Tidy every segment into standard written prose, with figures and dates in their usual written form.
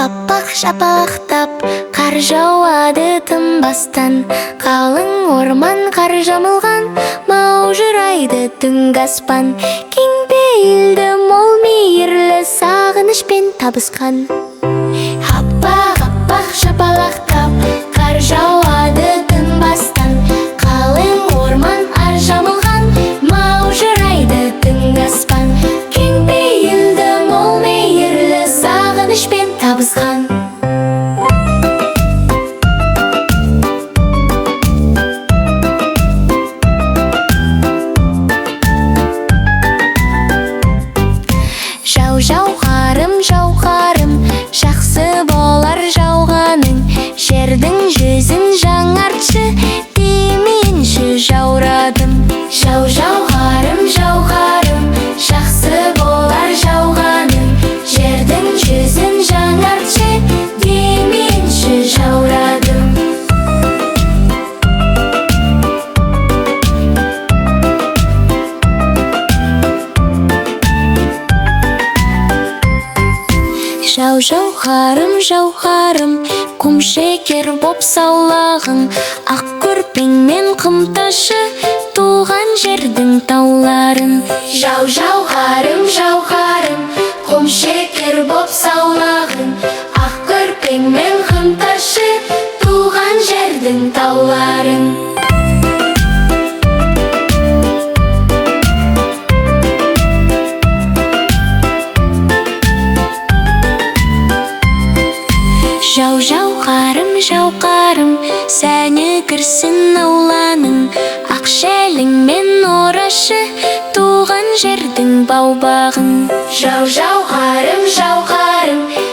Аппақ шапақтап қар жауады тынбастан, қалың орман қар жамылған, маужырайды түнгі аспан. Кең пейілді мол мейірлі сағынышпен табысқан. Аппақ шапалақтап қар жауады тынбастан, қалың орман қар жамылған, маужырайды түнгі аспан. Кең пейілді мол мейірлі сағынышпен табысқан. Жауғарым, жақсы болар жауғаның, жердің жүзін жаңартшы, деменші жаурадым. Жауғарым, жақсы болар жауғаның, жердің жүзін жаңартшы, деменші жаурадым. Жауғарым, құм шекер боп саулағың, ақ көрпеңмен қымташы туған жердің тауларын. Жауғарым, құм шекер боп саулағың, ақ көрпеңмен қымташы туған жердің тауларын. Жауғарым, сәні кірсін ауланың, ақ шәліңмен орашы туған жердің бау-бағын. Жауғарым,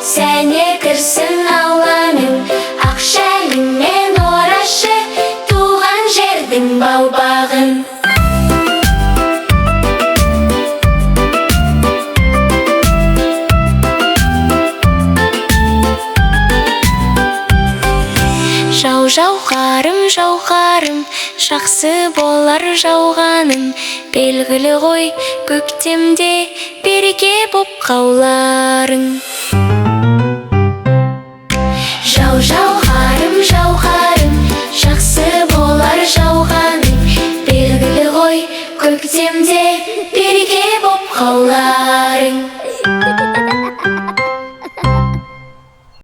сәні кірсін ауланың, ақ шәліңмен орашы туған жердің бау-бағын. Жауғарым, жақсы болар жауғаның, белгілі ғой көктемде береке боп қауларың.